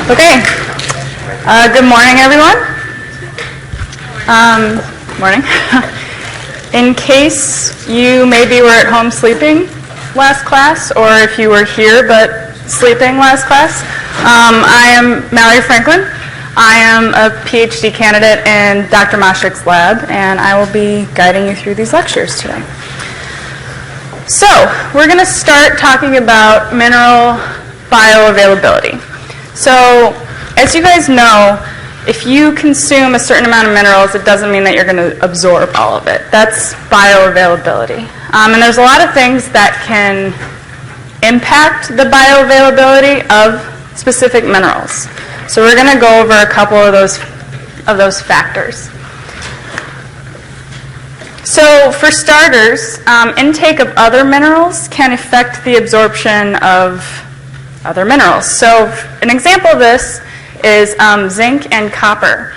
Okay. Good morning, everyone. Morning. In case you maybe were at home sleeping last class, or if you were here but sleeping last class, I am Mallory Franklin. I am a PhD candidate in Dr. Moshik's lab, and I will be guiding you through these lectures today. So, we're going to start talking about mineral bioavailability. So, as you guys know, if you consume a certain amount of minerals, it doesn't mean that you're going to absorb all of it. That's bioavailability. And there's a lot of things that can impact the bioavailability of specific minerals. So we're going to go over a couple of those factors. So for starters, intake of other minerals can affect the absorption of other minerals. So an example of this is zinc and copper.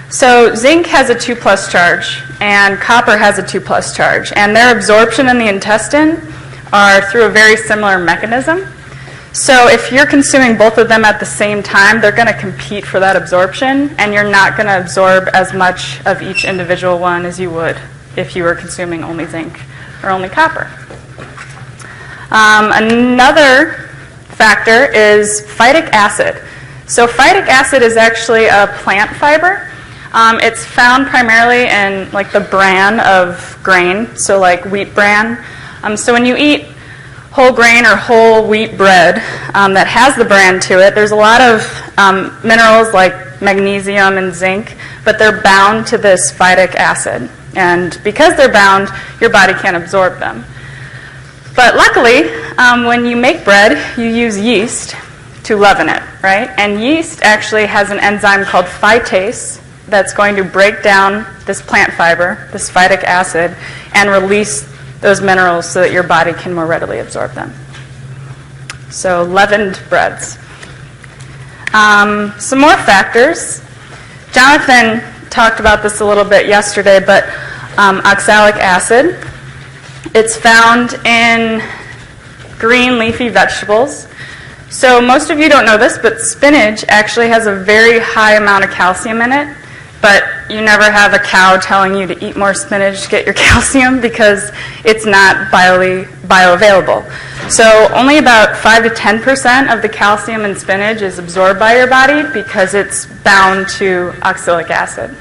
So zinc has a 2+ charge, and copper has a 2+ charge, and their absorption in the intestine are through a very similar mechanism. So if you're consuming both of them at the same time, they're going to compete for that absorption, and you're not going to absorb as much of each individual one as you would if you were consuming only zinc or only copper. Another factor is phytic acid. So phytic acid is actually a plant fiber. It's found primarily in like the bran of grain, so like wheat bran. So when you eat whole grain or whole wheat bread that has the bran to it, there's a lot of minerals like magnesium and zinc, but they're bound to this phytic acid. And because they're bound, your body can't absorb them. But luckily, when you make bread, you use yeast to leaven it, right? And yeast actually has an enzyme called phytase that's going to break down this plant fiber, this phytic acid, and release those minerals so that your body can more readily absorb them. So leavened breads. Some more factors. Jonathan talked about this a little bit yesterday, but oxalic acid. It's found in green leafy vegetables. So most of you don't know this, but spinach actually has a very high amount of calcium in it, but you never have a cow telling you to eat more spinach to get your calcium because it's not bioavailable. So only about 5 to 10% of the calcium in spinach is absorbed by your body because it's bound to oxalic acid.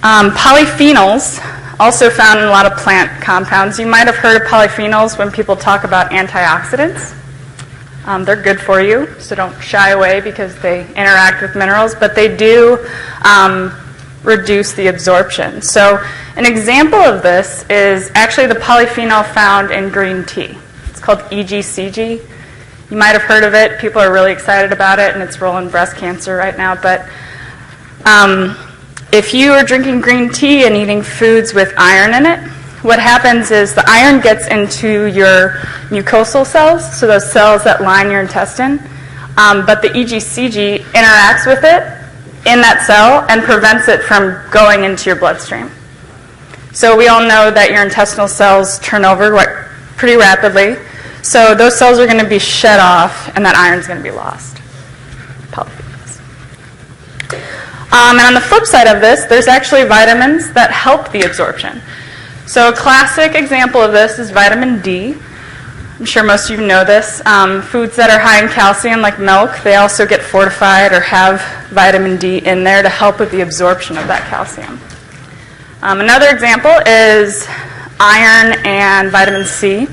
Polyphenols, also found in a lot of plant compounds. You might have heard of polyphenols when people talk about antioxidants. They're good for you, so don't shy away because they interact with minerals, but they do reduce the absorption. So an example of this is actually the polyphenol found in green tea. It's called EGCG. You might have heard of it. People are really excited about it, and its role in breast cancer right now. But if you are drinking green tea and eating foods with iron in it, what happens is the iron gets into your mucosal cells, so those cells that line your intestine, but the EGCG interacts with it in that cell and prevents it from going into your bloodstream. So we all know that your intestinal cells turn over pretty rapidly, so those cells are going to be shed off and that iron is going to be lost. And on the flip side of this, there's actually vitamins that help the absorption. So a classic example of this is vitamin D. I'm sure most of you know this. Foods that are high in calcium, like milk, they also get fortified or have vitamin D in there to help with the absorption of that calcium. Another example is iron and vitamin C.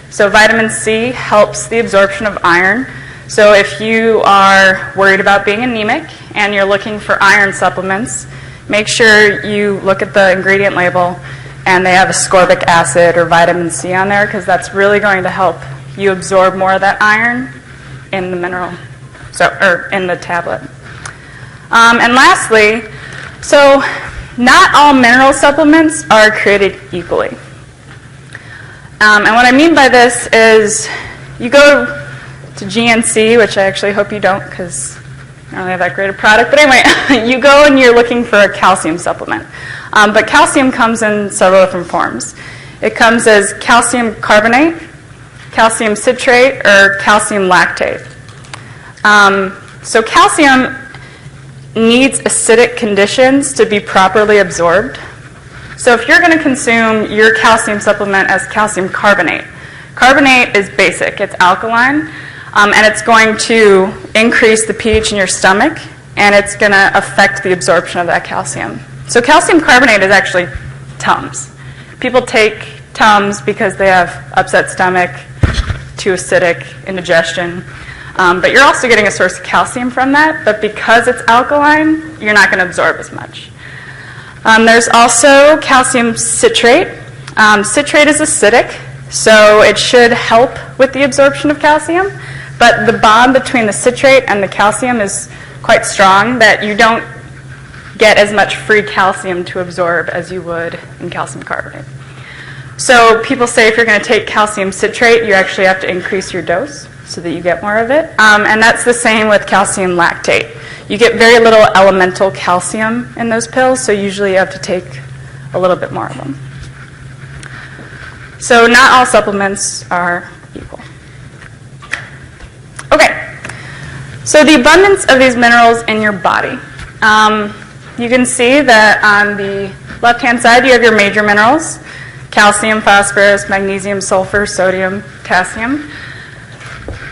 So vitamin C helps the absorption of iron. So if you are worried about being anemic and you're looking for iron supplements, make sure you look at the ingredient label and they have ascorbic acid or vitamin C on there because that's really going to help you absorb more of that iron in the mineral, or in the tablet. And lastly, so not all mineral supplements are created equally. And what I mean by this is you go to GNC, which I actually hope you don't because I don't really have that great a product. But anyway, you go and you're looking for a calcium supplement. But calcium comes in several different forms. It comes as calcium carbonate, calcium citrate or calcium lactate. So calcium needs acidic conditions to be properly absorbed. So if you're going to consume your calcium supplement as calcium carbonate, carbonate is basic, it's alkaline, and it's going to increase the pH in your stomach, and it's going to affect the absorption of that calcium. So calcium carbonate is actually Tums. People take Tums because they have upset stomach, too acidic, indigestion. But you're also getting a source of calcium from that, but because it's alkaline, you're not going to absorb as much. There's also calcium citrate. Citrate is acidic, so it should help with the absorption of calcium, but the bond between the citrate and the calcium is quite strong that you don't get as much free calcium to absorb as you would in calcium carbonate. So people say if you're going to take calcium citrate, you actually have to increase your dose so that you get more of it. And that's the same with calcium lactate. You get very little elemental calcium in those pills, so usually you have to take a little bit more of them. So not all supplements are equal. Okay, so the abundance of these minerals in your body. You can see that on the left-hand side you have your major minerals: calcium, phosphorus, magnesium, sulfur, sodium, potassium.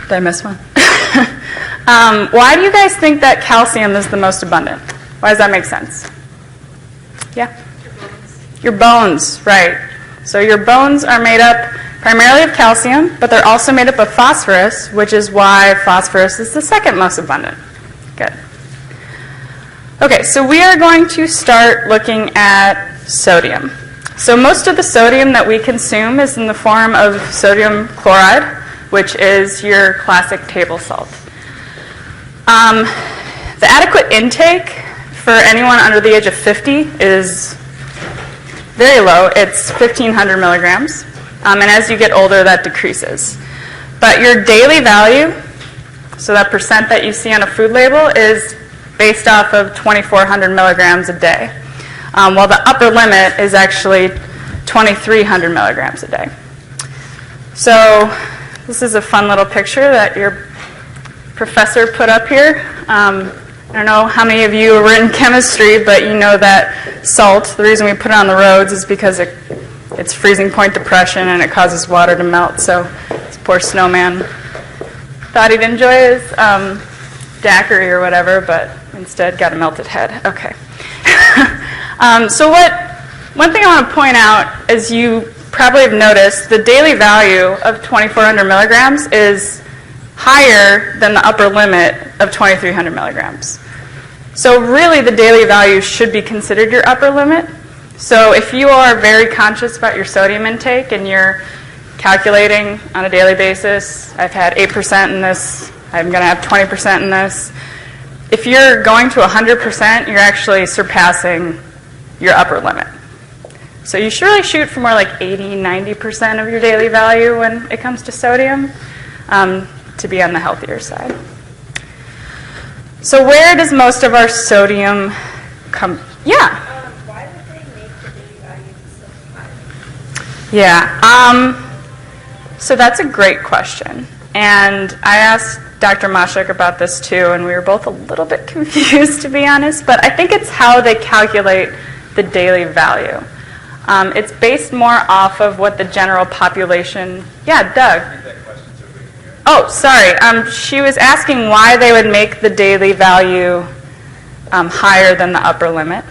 Did I miss one? Why do you guys think that calcium is the most abundant? Why does that make sense? Yeah? Your bones, right. So your bones are made up primarily of calcium, but they're also made up of phosphorus, which is why phosphorus is the second most abundant. Good. Okay, so we are going to start looking at sodium. So most of the sodium that we consume is in the form of sodium chloride, which is your classic table salt. The adequate intake for anyone under the age of 50 is very low. It's 1,500 milligrams. And as you get older, that decreases. But your daily value, so that percent that you see on a food label, is based off of 2,400 milligrams a day, while the upper limit is actually 2,300 milligrams a day. So this is a fun little picture that your professor put up here. I don't know how many of you were in chemistry, but you know that salt, the reason we put it on the roads is because it's freezing point depression and it causes water to melt. So this poor snowman thought he'd enjoy his daiquiri or whatever, but instead got a melted head. Okay. So one thing I want to point out, as you probably have noticed, the daily value of 2,400 milligrams is higher than the upper limit of 2,300 milligrams. So really the daily value should be considered your upper limit. So if you are very conscious about your sodium intake and you're calculating on a daily basis, I've had 8% in this, I'm going to have 20% in this. If you're going to 100%, you're actually surpassing your upper limit. So you should really shoot for more like 80, 90% of your daily value when it comes to sodium to be on the healthier side. So where does most of our sodium come? Yeah? Why would they make the daily value so high? Yeah. So that's a great question. And I asked Dr. Mashik about this too, and we were both a little bit confused, to be honest. But I think it's how they calculate the daily value. It's based more off of what the general population... Yeah, Doug. Oh, sorry. She was asking why they would make the daily value higher than the upper limit.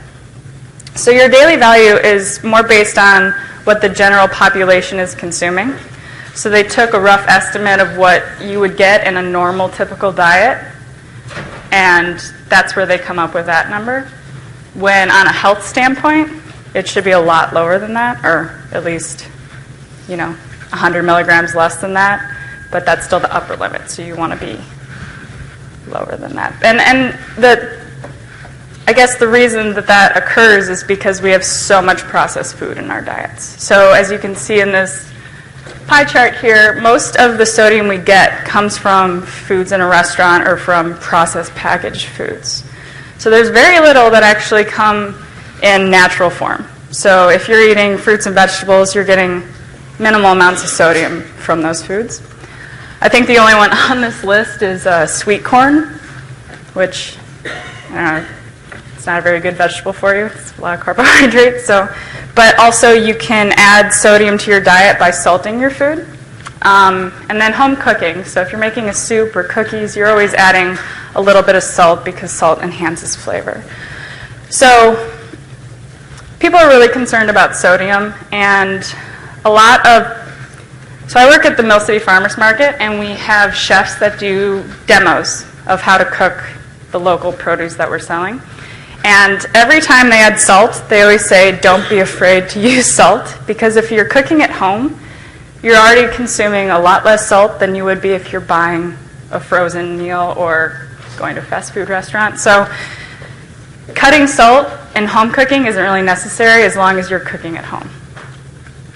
So your daily value is more based on what the general population is consuming. So they took a rough estimate of what you would get in a normal, typical diet, and that's where they come up with that number. When on a health standpoint, it should be a lot lower than that, or at least, 100 milligrams less than that. But that's still the upper limit, so you want to be lower than that. And I guess the reason that occurs is because we have so much processed food in our diets. So as you can see in this pie chart here, most of the sodium we get comes from foods in a restaurant or from processed packaged foods. So there's very little that actually come in natural form. So if you're eating fruits and vegetables, you're getting minimal amounts of sodium from those foods. I think the only one on this list is sweet corn, which it's not a very good vegetable for you. It's a lot of carbohydrates. But also you can add sodium to your diet by salting your food. And then home cooking. So if you're making a soup or cookies, you're always adding a little bit of salt because salt enhances flavor. So people are really concerned about sodium, and so I work at the Mill City Farmers Market, and we have chefs that do demos of how to cook the local produce that we're selling. And every time they add salt, they always say, don't be afraid to use salt, because if you're cooking at home, you're already consuming a lot less salt than you would be if you're buying a frozen meal or going to a fast food restaurant. So cutting salt in home cooking isn't really necessary as long as you're cooking at home.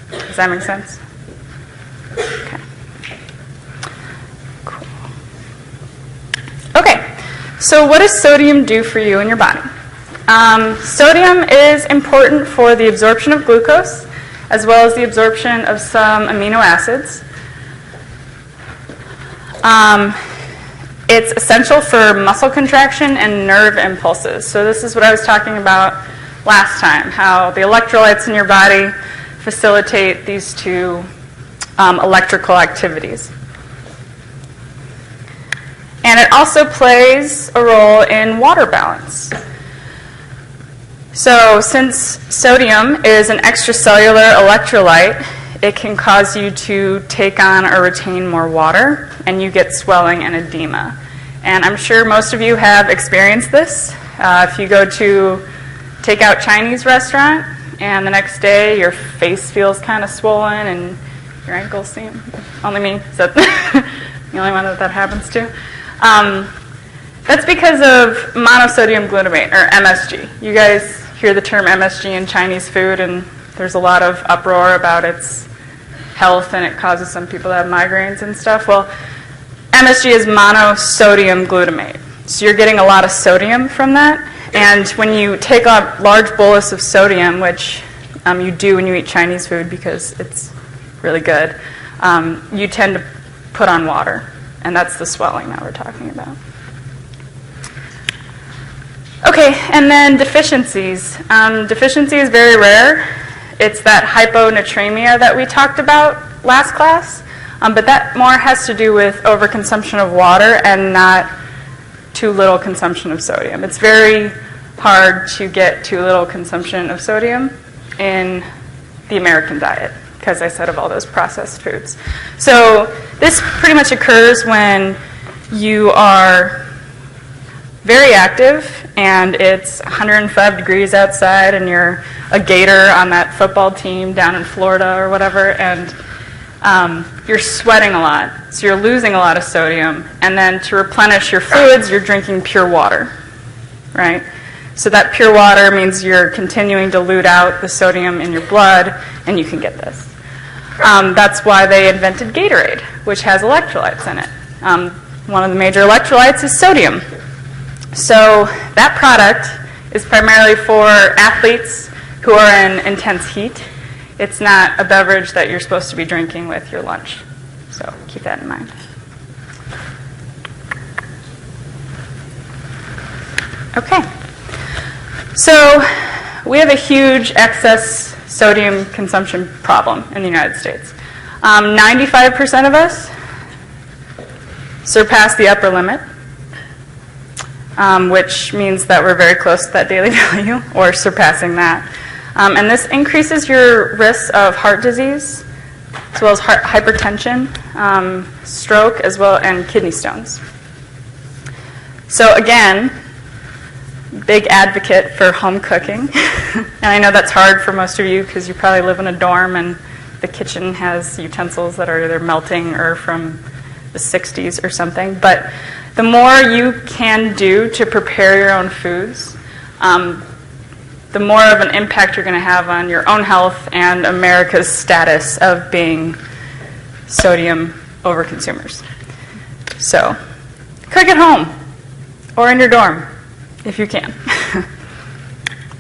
Does that make sense? Okay. Cool. Okay, so what does sodium do for you in your body? Sodium is important for the absorption of glucose, as well as the absorption of some amino acids. It's essential for muscle contraction and nerve impulses. So this is what I was talking about last time, how the electrolytes in your body facilitate these two electrical activities. And it also plays a role in water balance. So since sodium is an extracellular electrolyte, it can cause you to take on or retain more water, and you get swelling and edema. And I'm sure most of you have experienced this. If you go to takeout Chinese restaurant, and the next day your face feels kind of swollen and your ankles seem... Only me? Is that the only one that happens to? That's because of monosodium glutamate, or MSG. You guys hear the term MSG in Chinese food, and there's a lot of uproar about its health, and it causes some people to have migraines and stuff. Well, MSG is monosodium glutamate. So you're getting a lot of sodium from that. And when you take a large bolus of sodium, which you do when you eat Chinese food because it's really good, you tend to put on water. And that's the swelling that we're talking about. Okay, and then deficiencies. Deficiency is very rare. It's that hyponatremia that we talked about last class, but that more has to do with overconsumption of water and not too little consumption of sodium. It's very hard to get too little consumption of sodium in the American diet, because I said of all those processed foods. So this pretty much occurs when you are very active and it's 105 degrees outside and you're a Gator on that football team down in Florida or whatever, and you're sweating a lot, so you're losing a lot of sodium, and then to replenish your fluids, you're drinking pure water, right? So that pure water means you're continuing to dilute out the sodium in your blood, and you can get this. That's why they invented Gatorade, which has electrolytes in it. One of the major electrolytes is sodium. So that product is primarily for athletes who are in intense heat. It's not a beverage that you're supposed to be drinking with your lunch. So keep that in mind. Okay. So we have a huge excess sodium consumption problem in the United States. 95% of us surpass the upper limit, which means that we're very close to that daily value, or surpassing that. And this increases your risk of heart disease, as well as hypertension, stroke, as well, and kidney stones. So again, big advocate for home cooking. And I know that's hard for most of you because you probably live in a dorm and the kitchen has utensils that are either melting or from the 60s or something. But the more you can do to prepare your own foods, the more of an impact you're going to have on your own health and America's status of being sodium overconsumers. So, cook at home or in your dorm if you can.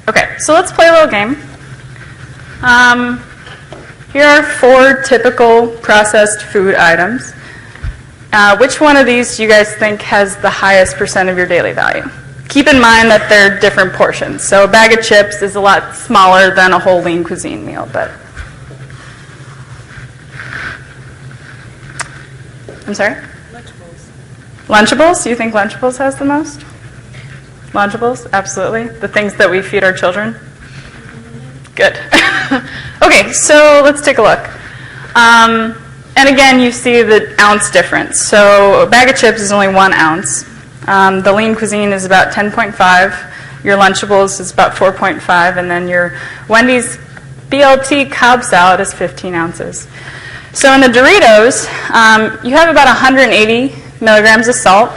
Okay, so let's play a little game. Here are 4 typical processed food items. Which one of these do you guys think has the highest percent of your daily value? Keep in mind that they're different portions. So a bag of chips is a lot smaller than a whole lean cuisine meal, but I'm sorry? Lunchables. Lunchables? You think Lunchables has the most? Lunchables? Absolutely. The things that we feed our children? Good. Okay, so let's take a look. And again, you see the ounce difference. So a bag of chips is only 1 ounce. The lean cuisine is about 10.5. Your Lunchables is about 4.5. And then your Wendy's BLT Cobb salad is 15 ounces. So in the Doritos, you have about 180 milligrams of salt,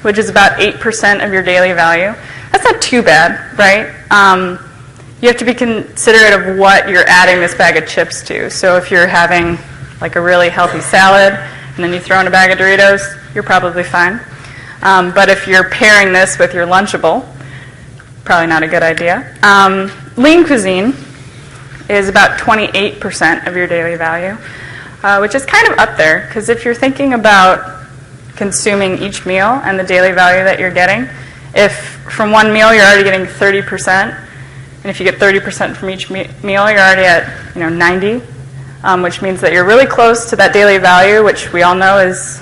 which is about 8% of your daily value. That's not too bad, right? You have to be considerate of what you're adding this bag of chips to. So if you're having like a really healthy salad and then you throw in a bag of Doritos, you're probably fine. But if you're pairing this with your Lunchable, probably not a good idea. Lean cuisine is about 28% of your daily value, which is kind of up there, because if you're thinking about consuming each meal and the daily value that you're getting, if from one meal you're already getting 30%, and if you get 30% from each meal, you're already at 90, which means that you're really close to that daily value, which we all know is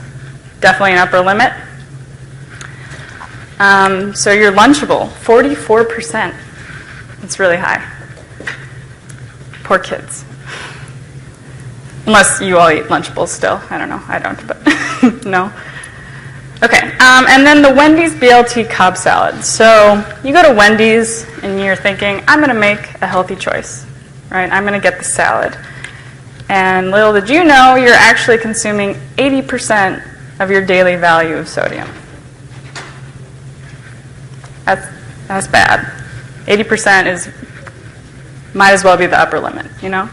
definitely an upper limit. So your Lunchable, 44%. It's really high. Poor kids. Unless you all eat Lunchables still. I don't know. I don't, but no. Okay, and then the Wendy's BLT Cobb salad. So you go to Wendy's and you're thinking, I'm going to make a healthy choice, right? I'm going to get the salad. And little did you know, you're actually consuming 80% of your daily value of sodium. That's bad. 80% might as well be the upper limit, And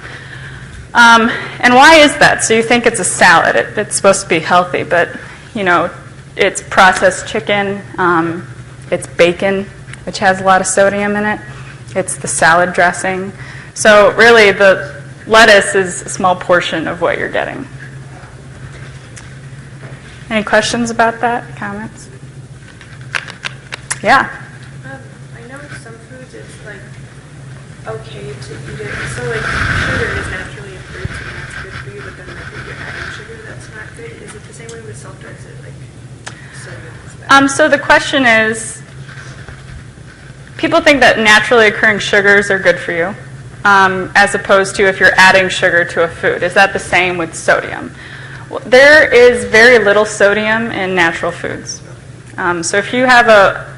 why is that? So you think it's a salad. It's supposed to be healthy, but, it's processed chicken, it's bacon, which has a lot of sodium in it. It's the salad dressing. So really, the lettuce is a small portion of what you're getting. Any questions about that? Comments? Yeah. I know with some foods it's like okay to eat it. So like sugar is naturally in fruits and that's good for you, but then like if you're adding sugar, that's not good. Is it the same way with salt, or is it like sodium is bad? So the question is, people think that naturally occurring sugars are good for you, as opposed to if you're adding sugar to a food. Is that the same with sodium? Well, there is very little sodium in natural foods. So if you have a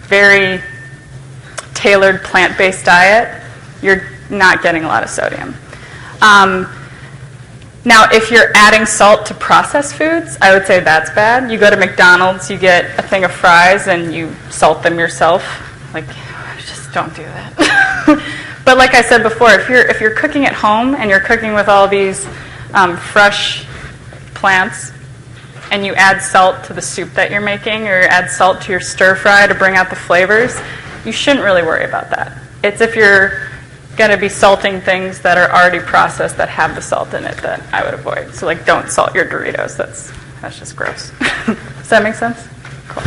very tailored plant-based diet, you're not getting a lot of sodium. Now, if you're adding salt to processed foods, I would say that's bad. You go to McDonald's, you get a thing of fries, and you salt them yourself. Like, just don't do that. But like I said before, if you're cooking at home and you're cooking with all these fresh plants, and you add salt to the soup that you're making, or add salt to your stir fry to bring out the flavors, you shouldn't really worry about that. It's if you're going to be salting things that are already processed that have the salt in it that I would avoid. So like, don't salt your Doritos. That's just gross. Does that make sense? Cool.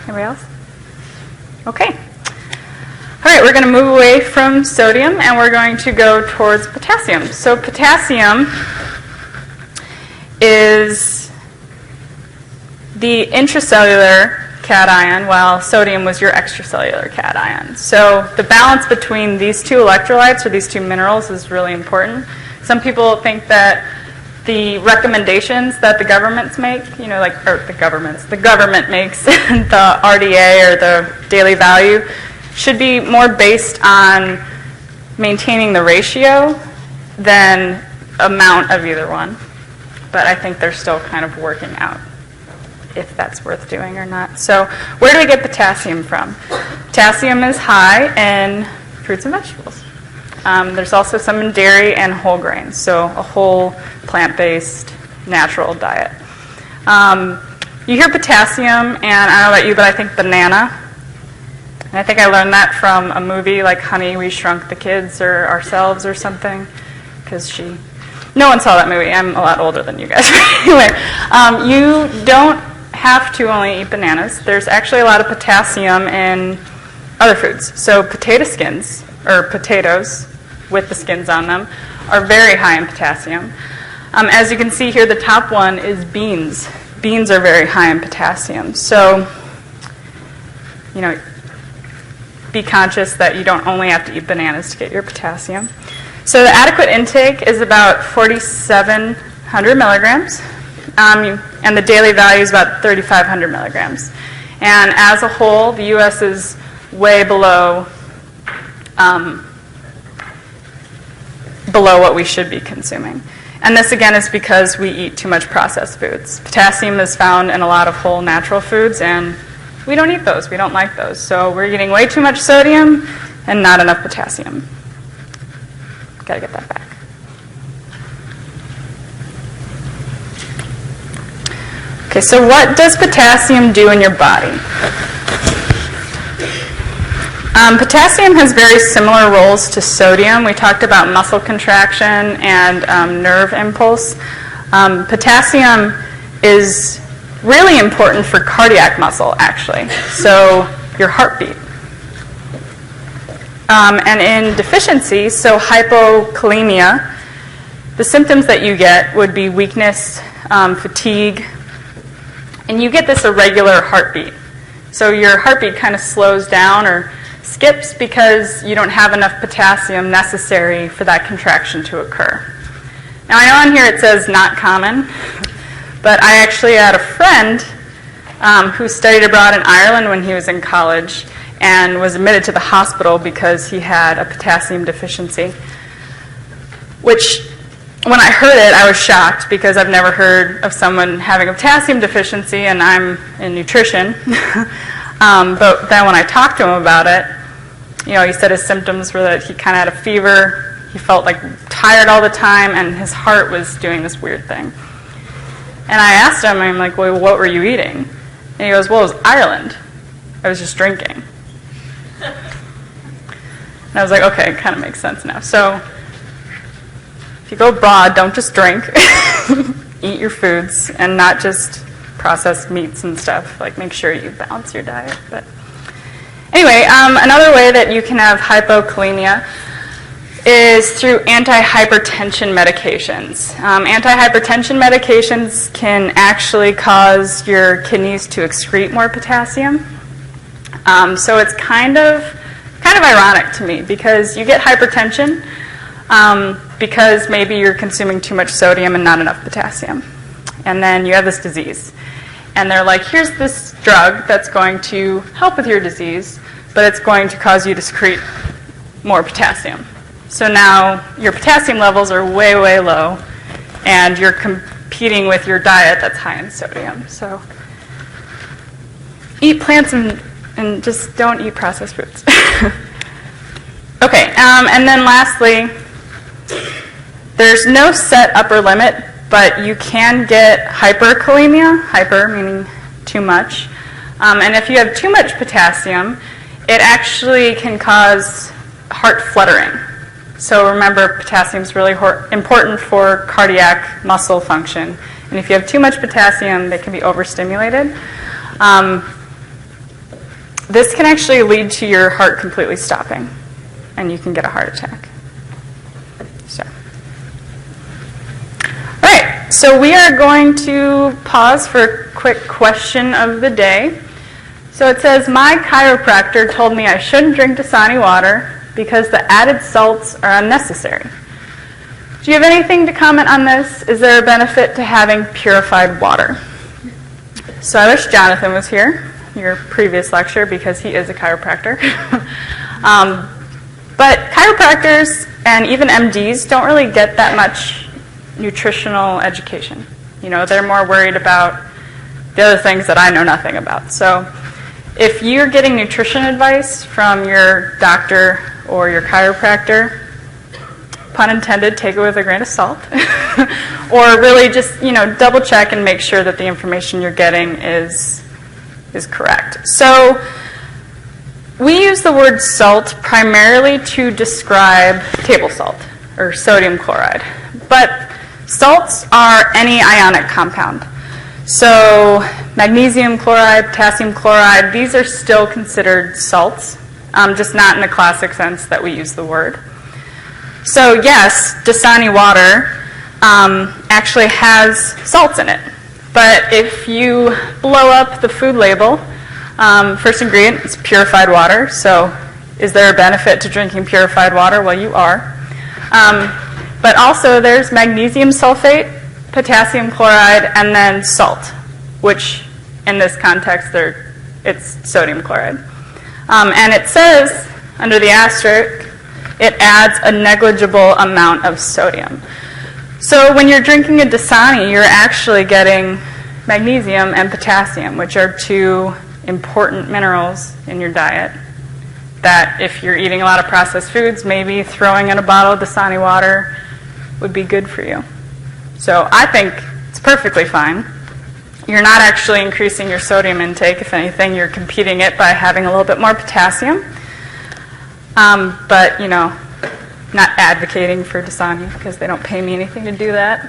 Anybody else? Okay. All right, we're going to move away from sodium and we're going to go towards potassium. So potassium is the intracellular cation, while sodium was your extracellular cation. So the balance between these two electrolytes or these two minerals is really important. Some people think that the recommendations that the governments make, the government makes, the RDA or the daily value, should be more based on maintaining the ratio than amount of either one. But I think they're still kind of working out if that's worth doing or not. So where do we get potassium from? Potassium is high in fruits and vegetables. There's also some in dairy and whole grains, so a whole plant-based natural diet. You hear potassium, and I don't know about you, but I think banana. And I think I learned that from a movie like Honey, We Shrunk the Kids or Ourselves or something, because no one saw that movie. I'm a lot older than you guys. Anyway, you don't have to only eat bananas. There's actually a lot of potassium in other foods. So potato skins, or potatoes with the skins on them, are very high in potassium. As you can see here, the top one is beans. Beans are very high in potassium. So, be conscious that you don't only have to eat bananas to get your potassium. So the adequate intake is about 4,700 milligrams, and the daily value is about 3,500 milligrams. And as a whole, the U.S. is way below what we should be consuming. And this, again, is because we eat too much processed foods. Potassium is found in a lot of whole natural foods, and we don't eat those. We don't like those. So we're eating way too much sodium and not enough potassium. Got to get that back. Okay, so what does potassium do in your body? Potassium has very similar roles to sodium. We talked about muscle contraction and nerve impulse. Potassium is really important for cardiac muscle, actually, so your heartbeat. And in deficiency, so hypokalemia, the symptoms that you get would be weakness, fatigue, and you get this irregular heartbeat. So your heartbeat kind of slows down or skips because you don't have enough potassium necessary for that contraction to occur. Now, I know on here it says not common, but I actually had a friend who studied abroad in Ireland when he was in college and was admitted to the hospital because he had a potassium deficiency, which, when I heard it, I was shocked because I've never heard of someone having a potassium deficiency, and I'm in nutrition. But then when I talked to him about it, he said his symptoms were that he kind of had a fever, he felt like tired all the time, and his heart was doing this weird thing. And I asked him, I'm like, well, what were you eating? And he goes, well, it was Ireland. I was just drinking. And I was like, okay, it kind of makes sense now. So if you go abroad, don't just drink. Eat your foods, and not just processed meats and stuff. Like, make sure you balance your diet. But anyway, another way that you can have hypokalemia is through antihypertension medications. Antihypertension medications can actually cause your kidneys to excrete more potassium. So it's kind of ironic to me, because you get hypertension because maybe you're consuming too much sodium and not enough potassium. And then you have this disease. And they're like, here's this drug that's going to help with your disease, but it's going to cause you to secrete more potassium. So now your potassium levels are way, way low, and you're competing with your diet that's high in sodium. So eat plants and just don't eat processed foods. Okay, and then lastly, there's no set upper limit, but you can get hyperkalemia, hyper meaning too much. And if you have too much potassium, it actually can cause heart fluttering. So remember, potassium is really important for cardiac muscle function. And if you have too much potassium, they can be overstimulated. This can actually lead to your heart completely stopping, and you can get a heart attack. All right, so we are going to pause for a quick question of the day. So it says, my chiropractor told me I shouldn't drink Dasani water because the added salts are unnecessary. Do you have anything to comment on this? Is there a benefit to having purified water? So I wish Jonathan was here, your previous lecture, because he is a chiropractor. But chiropractors and even MDs don't really get that much nutritional education. They're more worried about the other things that I know nothing about. So if you're getting nutrition advice from your doctor or your chiropractor, pun intended, take it with a grain of salt. Or really just, double check and make sure that the information you're getting is correct. So We use the word salt primarily to describe table salt, or sodium chloride. But salts are any ionic compound. So magnesium chloride, potassium chloride, these are still considered salts, just not in the classic sense that we use the word. So yes, Dasani water actually has salts in it. But if you blow up the food label, first ingredient is purified water. So is there a benefit to drinking purified water? Well, you are. But also there's magnesium sulfate, potassium chloride, and then salt, which in this context it's sodium chloride. And it says under the asterisk, it adds a negligible amount of sodium. So when you're drinking a Dasani, you're actually getting magnesium and potassium, which are two important minerals in your diet that if you're eating a lot of processed foods, maybe throwing in a bottle of Dasani water would be good for you. So I think it's perfectly fine. You're not actually increasing your sodium intake. If anything, you're competing it by having a little bit more potassium. But, not advocating for Dasani because they don't pay me anything to do that.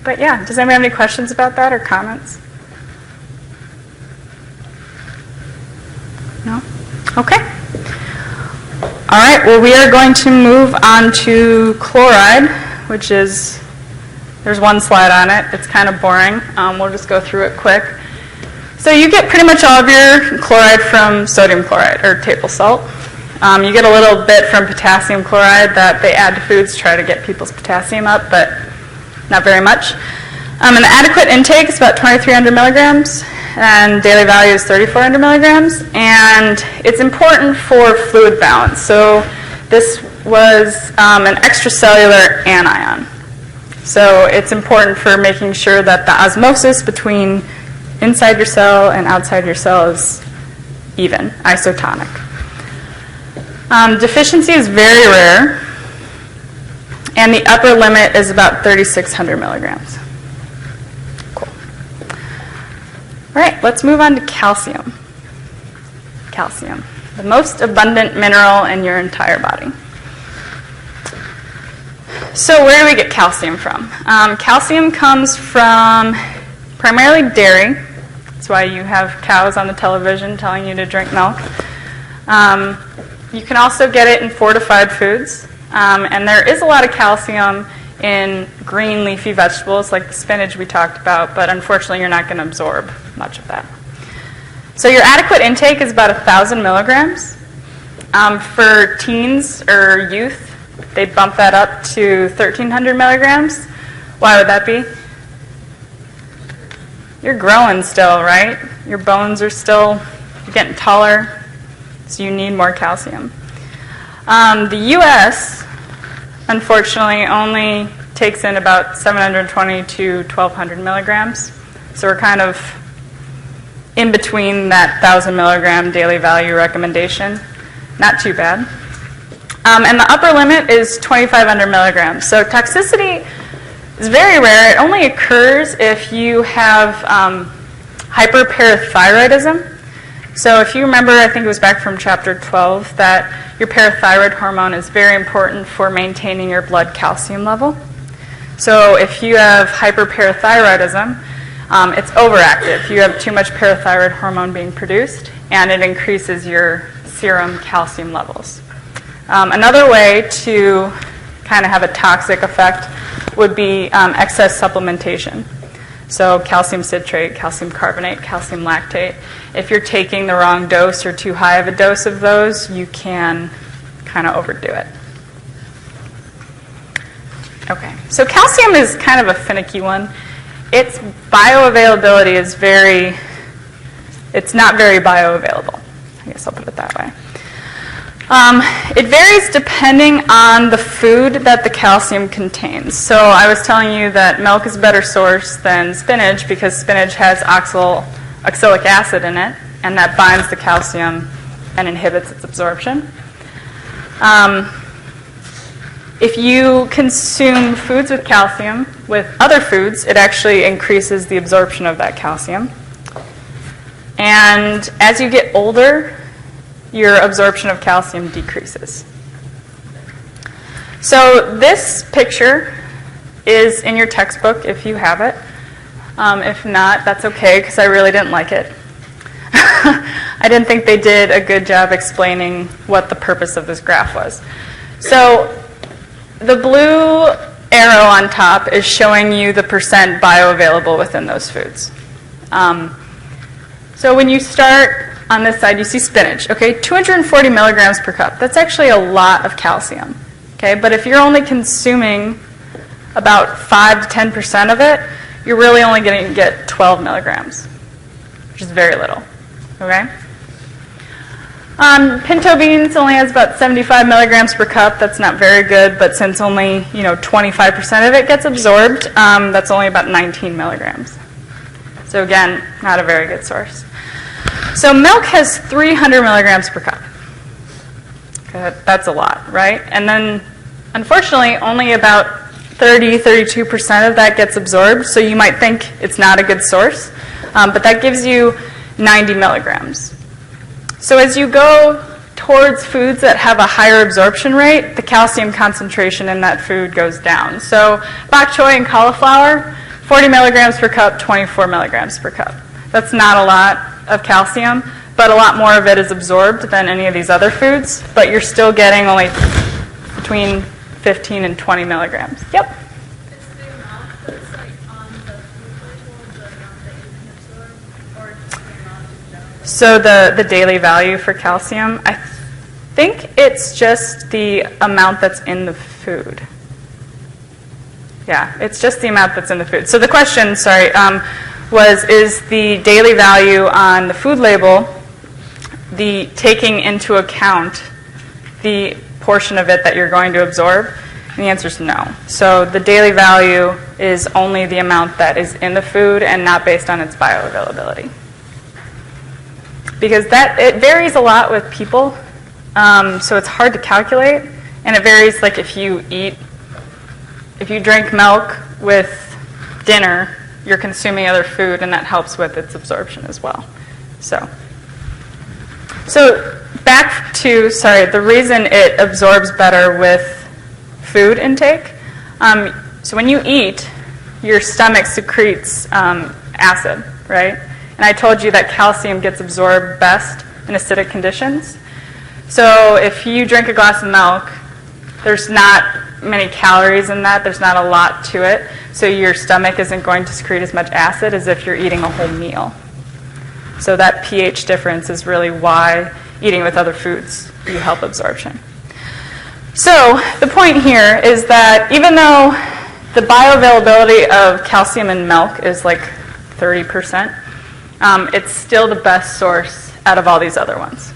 But yeah, does anybody have any questions about that or comments? No? Okay. All right, well, we are going to move on to chloride, which is, there's one slide on it. It's kind of boring. We'll just go through it quick. So you get pretty much all of your chloride from sodium chloride, or table salt. You get a little bit from potassium chloride that they add to foods to try to get people's potassium up, but not very much. An adequate intake is about 2,300 milligrams, and daily value is 3,400 milligrams. And it's important for fluid balance. So this was an extracellular anion. So it's important for making sure that the osmosis between inside your cell and outside your cell is even, isotonic. Deficiency is very rare, and the upper limit is about 3,600 milligrams. Cool. All right, let's move on to calcium. Calcium, the most abundant mineral in your entire body. So where do we get calcium from? Calcium comes from primarily dairy. That's why you have cows on the television telling you to drink milk. You can also get it in fortified foods. And there is a lot of calcium in green leafy vegetables like the spinach we talked about, but unfortunately you're not going to absorb much of that. So your adequate intake is about 1,000 milligrams. For teens or youth, they bump that up to 1,300 milligrams. Why would that be? You're growing still, right? Your bones are still, you're getting taller, so you need more calcium. The U.S., unfortunately, only takes in about 720 to 1,200 milligrams. So we're kind of in between that 1,000 milligram daily value recommendation. Not too bad. And the upper limit is 2,500 milligrams. So toxicity is very rare. It only occurs if you have hyperparathyroidism. So if you remember, I think it was back from chapter 12, that your parathyroid hormone is very important for maintaining your blood calcium level. So if you have hyperparathyroidism, it's overactive. You have too much parathyroid hormone being produced, and it increases your serum calcium levels. Another way to kind of have a toxic effect would be excess supplementation. So calcium citrate, calcium carbonate, calcium lactate. If you're taking the wrong dose or too high of a dose of those, you can kind of overdo it. Okay, so calcium is kind of a finicky one. Its bioavailability is it's not very bioavailable. I guess I'll put it that way. It varies depending on the food that the calcium contains. So I was telling you that milk is a better source than spinach because spinach has oxalic acid in it, and that binds the calcium and inhibits its absorption. If you consume foods with calcium with other foods, it actually increases the absorption of that calcium. And as you get older, your absorption of calcium decreases. So this picture is in your textbook if you have it. If not, that's okay because I really didn't like it. I didn't think they did a good job explaining what the purpose of this graph was. So the blue arrow on top is showing you the percent bioavailable within those foods. So when you start on this side, you see spinach. Okay, 240 milligrams per cup. That's actually a lot of calcium. Okay, but if you're only consuming about 5 to 10% of it, you're really only going to get 12 milligrams, which is very little. Okay. Pinto beans only has about 75 milligrams per cup. That's not very good, but since only 25% of it gets absorbed, that's only about 19 milligrams. So again, not a very good source. So milk has 300 milligrams per cup. Okay, that's a lot, right? And then, unfortunately, only about 32% of that gets absorbed. So you might think it's not a good source, but that gives you 90 milligrams. So as you go towards foods that have a higher absorption rate, the calcium concentration in that food goes down. So bok choy and cauliflower, 40 milligrams per cup, 24 milligrams per cup. That's not a lot of calcium, but a lot more of it is absorbed than any of these other foods, but you're still getting only between 15 and 20 milligrams. Yep? It's the amount that's like on the food label, the amount that you can absorb, or just the amount in general? So the daily value for calcium, I think it's just the amount that's in the food. Yeah, it's just the amount that's in the food. So the question, is the daily value on the food label the taking into account the portion of it that you're going to absorb? And the answer is no. So the daily value is only the amount that is in the food and not based on its bioavailability. Because it varies a lot with people, so it's hard to calculate, and it varies like if you drink milk with dinner, you're consuming other food, and that helps with its absorption as well. So back to, the reason it absorbs better with food intake. So when you eat, your stomach secretes acid, right? And I told you that calcium gets absorbed best in acidic conditions. So if you drink a glass of milk, there's not many calories in that. There's not a lot to it. So your stomach isn't going to secrete as much acid as if you're eating a whole meal. So that pH difference is really why eating with other foods, you help absorption. So the point here is that even though the bioavailability of calcium in milk is like 30%, it's still the best source out of all these other ones.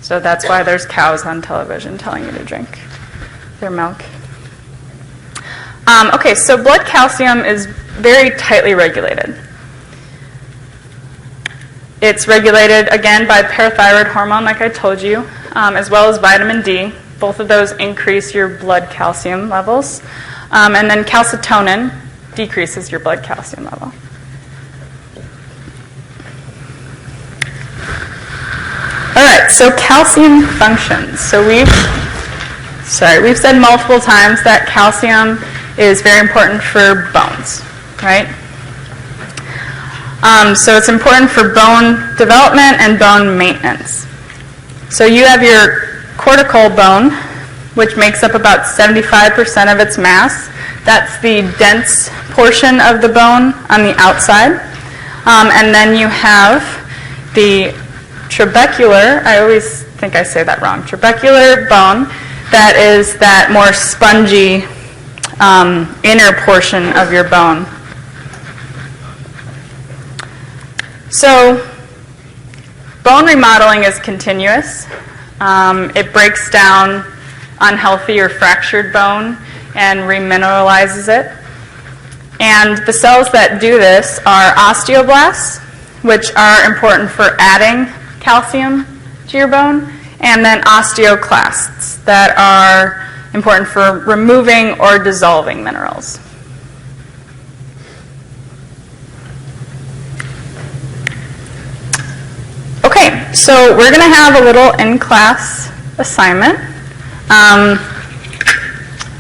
So that's why there's cows on television telling you to drink their milk. Okay, so blood calcium is very tightly regulated. It's regulated, again, by parathyroid hormone, like I told you, as well as vitamin D. Both of those increase your blood calcium levels. And then calcitonin decreases your blood calcium level. All right, so calcium functions. So we've said multiple times that calcium is very important for bones, right? So it's important for bone development and bone maintenance. So you have your cortical bone, which makes up about 75% of its mass. That's the dense portion of the bone on the outside. And then you have the trabecular, I always think I say that wrong, trabecular bone, that is that more spongy inner portion of your bone. So bone remodeling is continuous. It breaks down unhealthy or fractured bone and remineralizes it. And the cells that do this are osteoblasts, which are important for adding calcium to your bone, and then osteoclasts that are important for removing or dissolving minerals. Okay, So we're going to have a little in-class assignment.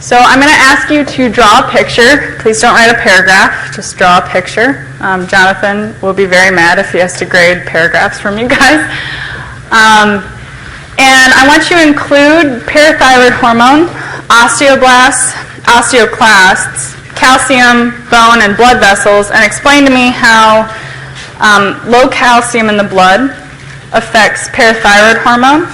So I'm going to ask you to draw a picture. Please don't write a paragraph, just draw a picture. Jonathan will be very mad if he has to grade paragraphs from you guys. And I want you to include parathyroid hormone, osteoblasts, osteoclasts, calcium, bone, and blood vessels, and explain to me how low calcium in the blood affects parathyroid hormone,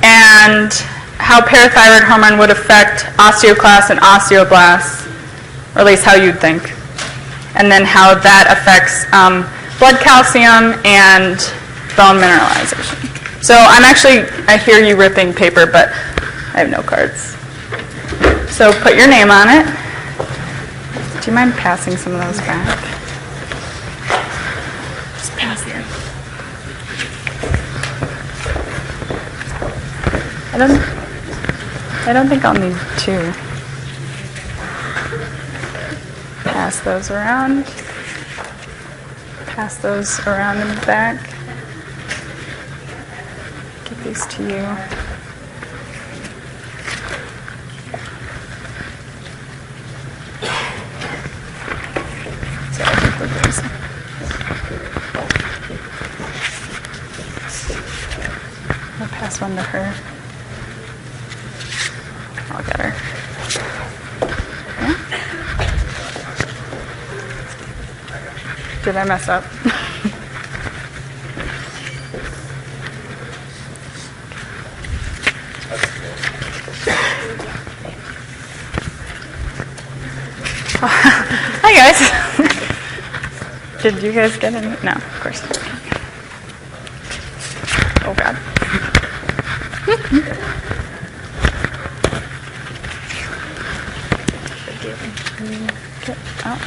and how parathyroid hormone would affect osteoclasts and osteoblasts, or at least how you'd think, and then how that affects blood calcium and bone mineralization. So I hear you ripping paper, but I have no cards. So put your name on it. Do you mind passing some of those back? Just pass them. I don't think I'll need two. Pass those around. Pass those around in the back. Give these to you. So I think we're good. I'll pass one to her. I'll get her. Yeah? Did I mess up? Hi guys. Did you guys get any? No, of course not. Oh God. Okay. Oh.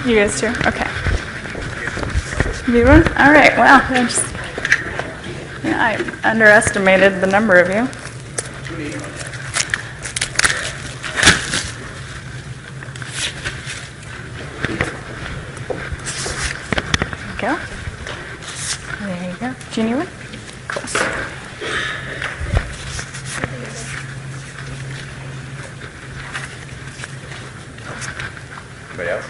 You guys too? Okay. Everyone? All right. Well, I underestimated the number of you. There you go. There you go. Do you need one? Cool. Anybody else?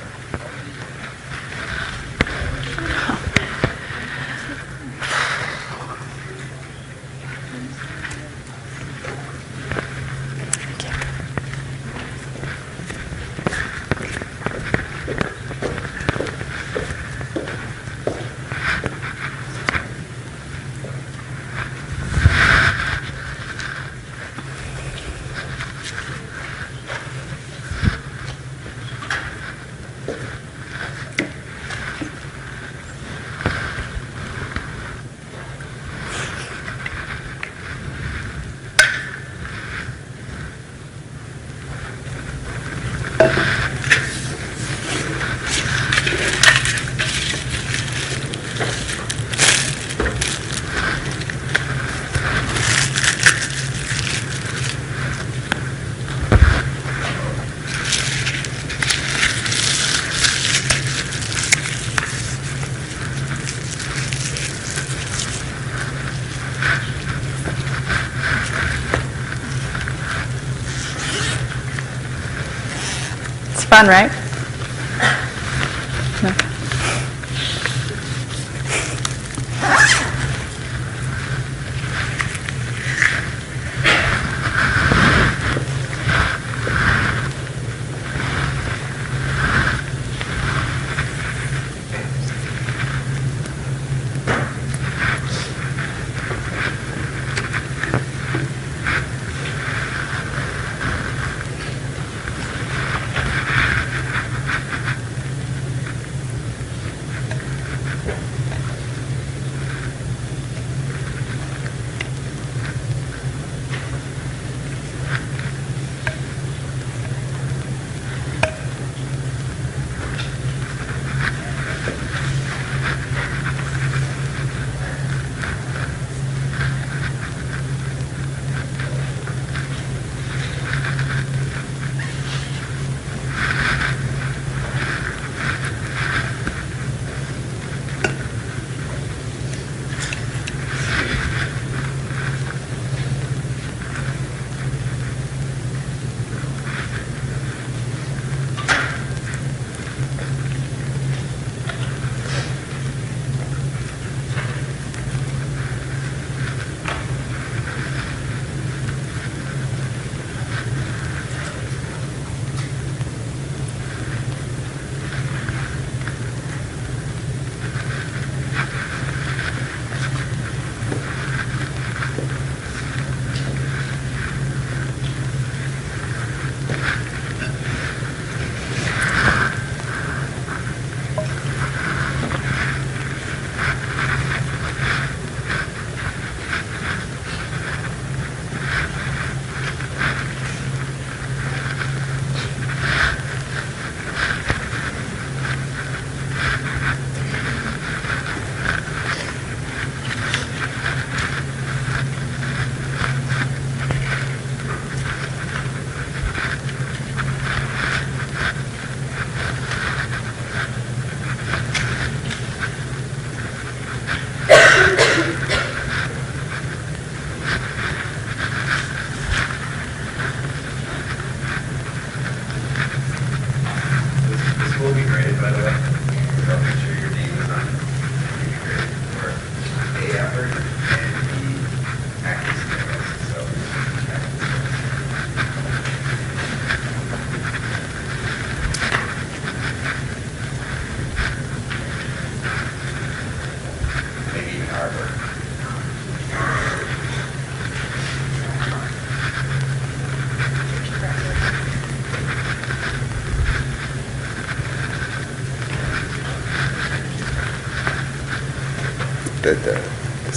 Fun, right? No.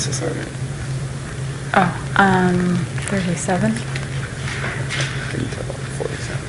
this assignment? Oh, 37. Until 47.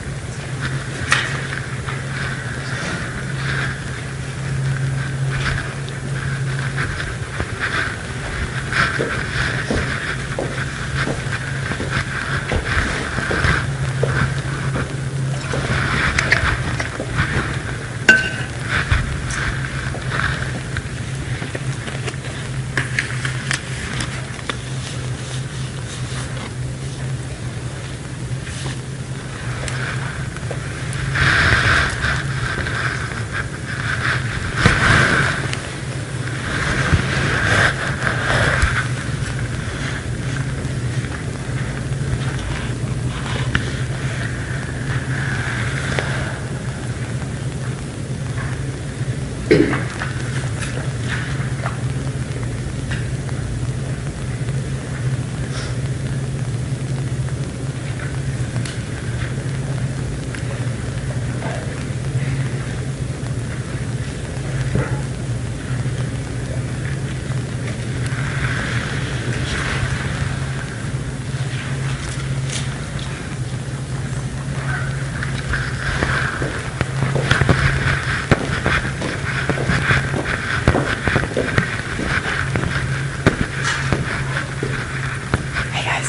Hey guys,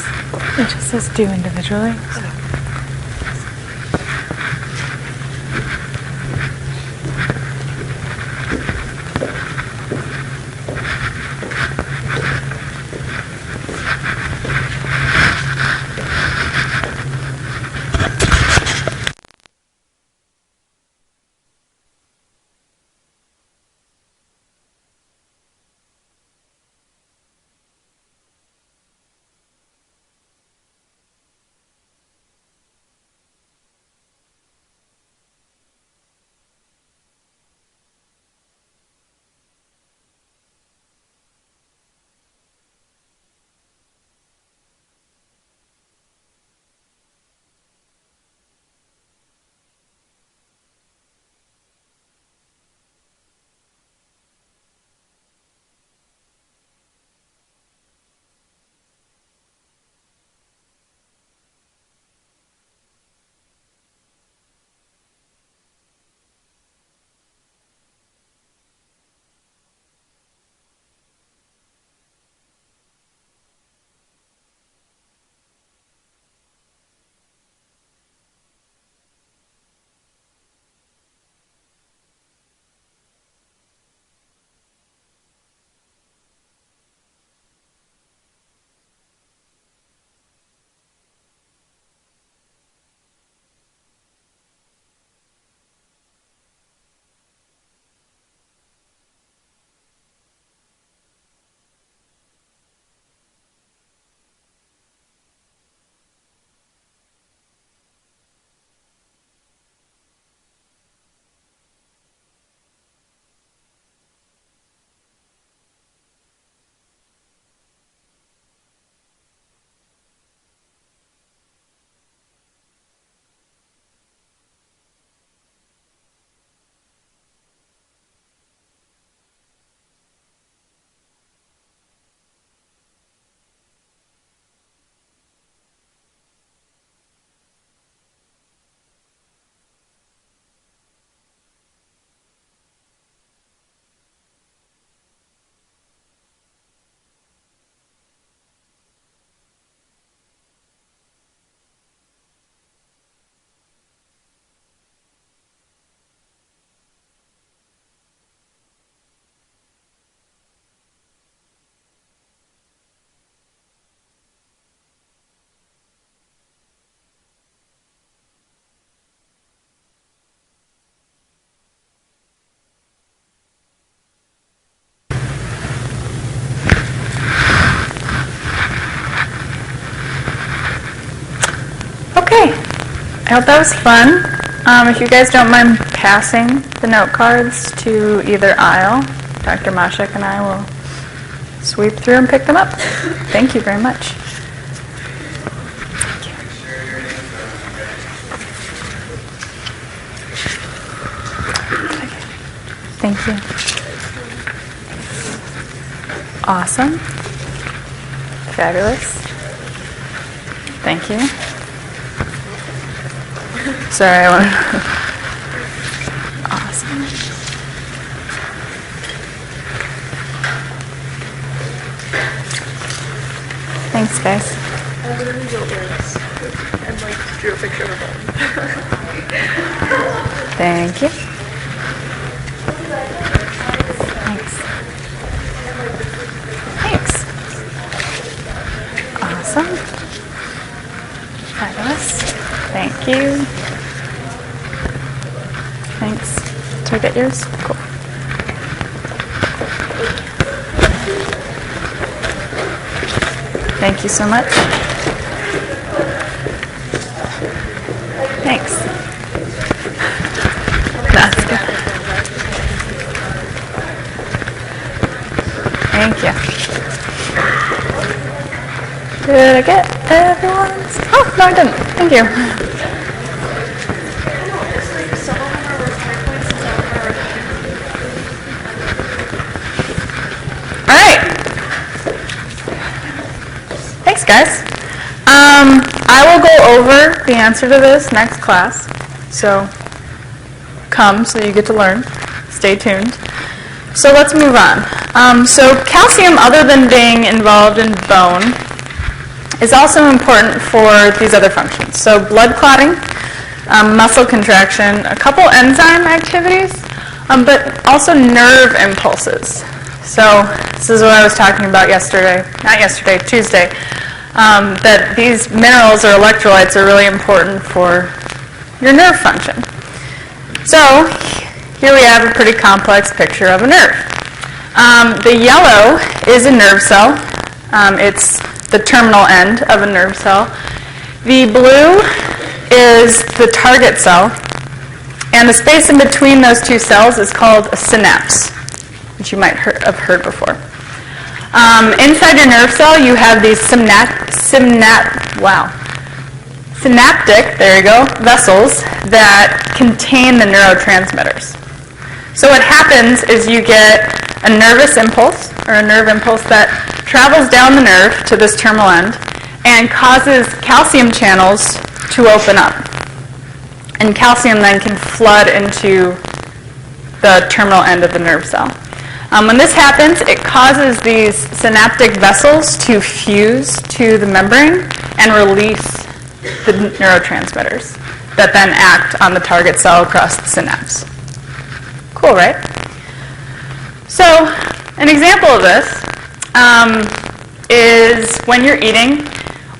it just says do individually. So. Okay, I hope that was fun. If you guys don't mind passing the note cards to either aisle, Dr. Mashek and I will sweep through and pick them up. Thank you very much. Thank you. Awesome. Fabulous. Thank you. Sorry, I want Awesome. Thanks, guys. The result was, and like drew a picture of a bone. Thank you. Thanks. Thanks. Awesome. Fabulous. Thank you. Thanks. Did I get yours? Cool. Thank you so much. Thanks. That's good. Thank you. Did I get everyone's? Oh, no, I didn't. Thank you. All right. Thanks, guys. I will go over the answer to this next class. So come so you get to learn. Stay tuned. So let's move on. So calcium, other than being involved in bone, is also important for these other functions. So blood clotting, muscle contraction, a couple enzyme activities, but also nerve impulses. So this is what I was talking about Tuesday, that these minerals or electrolytes are really important for your nerve function. So here we have a pretty complex picture of a nerve. The yellow is a nerve cell. It's the terminal end of a nerve cell. The blue is the target cell, and the space in between those two cells is called a synapse, which you might have heard before. Inside your nerve cell, you have these synaptic, there you go, vessels that contain the neurotransmitters. So what happens is you get a nervous impulse, or a nerve impulse that travels down the nerve to this terminal end and causes calcium channels to open up. And calcium then can flood into the terminal end of the nerve cell. When this happens, it causes these synaptic vessels to fuse to the membrane and release the neurotransmitters that then act on the target cell across the synapse. Cool, right? So an example of this is when you're eating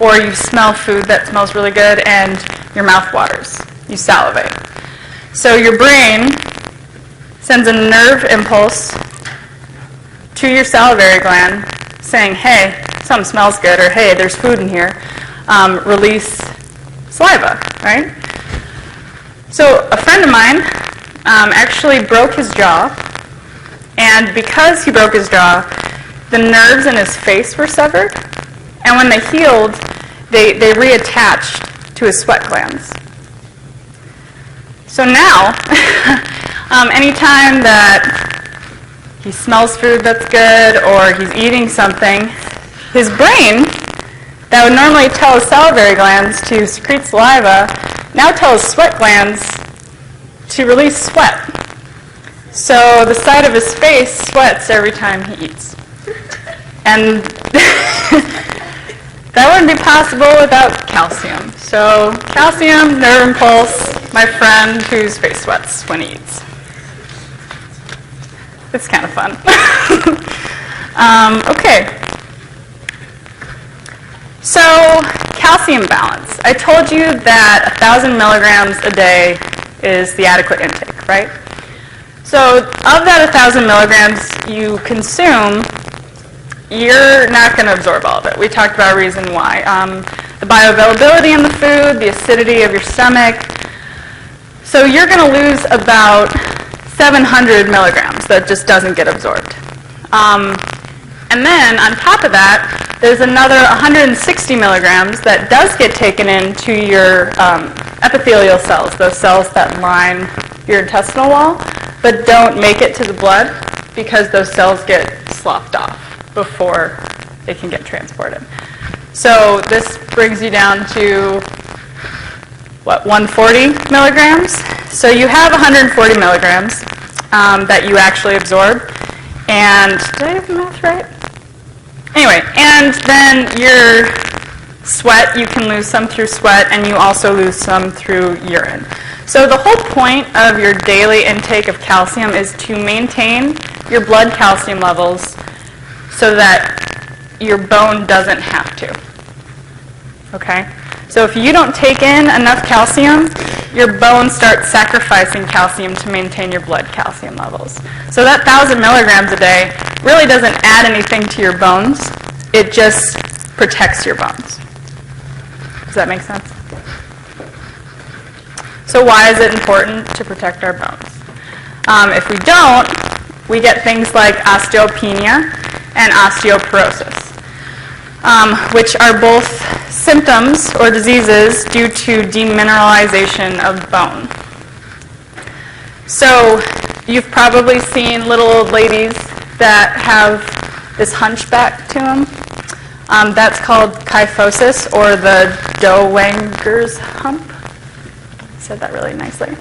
or you smell food that smells really good and your mouth waters. You salivate. So your brain sends a nerve impulse to your salivary gland saying, hey, something smells good, or hey, there's food in here. Release saliva, right? So a friend of mine actually broke his jaw, and because he broke his jaw, the nerves in his face were severed, and when they healed, they reattached to his sweat glands. So now, anytime that he smells food that's good or he's eating something, his brain, that would normally tell his salivary glands to secrete saliva, now tells sweat glands to release sweat. So the side of his face sweats every time he eats. And that wouldn't be possible without calcium. So calcium, nerve impulse, my friend whose face sweats when he eats. It's kind of fun. Okay. So calcium balance. I told you that 1,000 milligrams a day is the adequate intake, right? So of that 1,000 milligrams you consume, you're not going to absorb all of it. We talked about a reason why. The bioavailability in the food, the acidity of your stomach. So you're going to lose about 700 milligrams that just doesn't get absorbed. And then on top of that, there's another 160 milligrams that does get taken into your epithelial cells, those cells that line your intestinal wall, but don't make it to the blood because those cells get sloughed off before it can get transported. So this brings you down to, what, 140 milligrams? So you have 140 milligrams that you actually absorb. And did I have the math right? Anyway, and then your sweat, you can lose some through sweat, and you also lose some through urine. So the whole point of your daily intake of calcium is to maintain your blood calcium levels so that your bone doesn't have to. Okay? So if you don't take in enough calcium, your bones start sacrificing calcium to maintain your blood calcium levels. So that 1,000 milligrams a day really doesn't add anything to your bones. It just protects your bones. Does that make sense? So why is it important to protect our bones? If we don't, we get things like osteopenia and osteoporosis, which are both symptoms or diseases due to demineralization of bone. So you've probably seen little old ladies that have this hunchback to them. That's called kyphosis, or the Dowager's hump. I said that really nicely.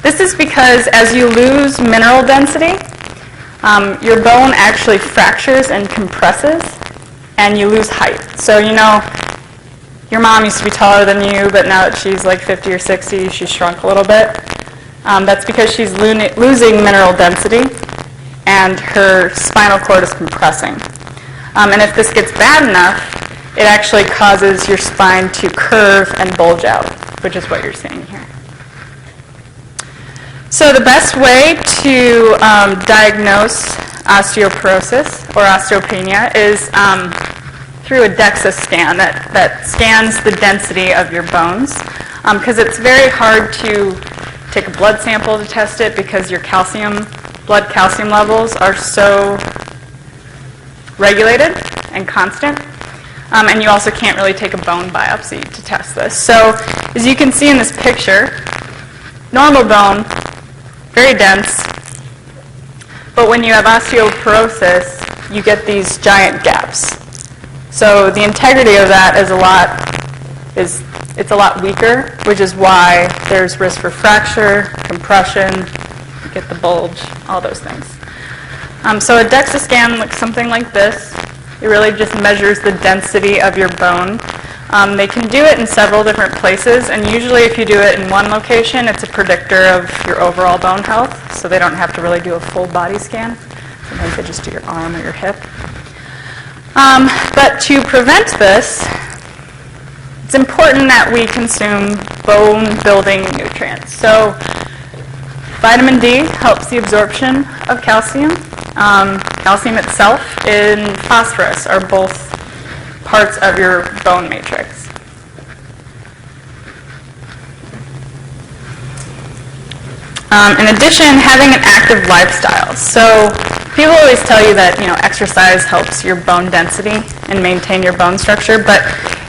This is because as you lose mineral density, your bone actually fractures and compresses, and you lose height. So you know, your mom used to be taller than you, but now that she's like 50 or 60, she's shrunk a little bit. That's because she's losing mineral density, and her spinal cord is compressing. And if this gets bad enough, it actually causes your spine to curve and bulge out, which is what you're seeing here. So the best way to diagnose osteoporosis or osteopenia is through a DEXA scan that scans the density of your bones, because it's very hard to take a blood sample to test it because your blood calcium levels are so regulated and constant. And you also can't really take a bone biopsy to test this. So as you can see in this picture, normal bone, very dense, but when you have osteoporosis, you get these giant gaps. So the integrity of that it's a lot weaker, which is why there's risk for fracture, compression, you get the bulge, all those things. So a DEXA scan looks something like this. It really just measures the density of your bone. They can do it in several different places, and usually if you do it in one location, it's a predictor of your overall bone health, so they don't have to really do a full body scan. Sometimes they just do your arm or your hip. But to prevent this, it's important that we consume bone-building nutrients. So vitamin D helps the absorption of calcium. Calcium itself and phosphorus are both parts of your bone matrix. In addition, having an active lifestyle. So people always tell you that exercise helps your bone density and maintain your bone structure, but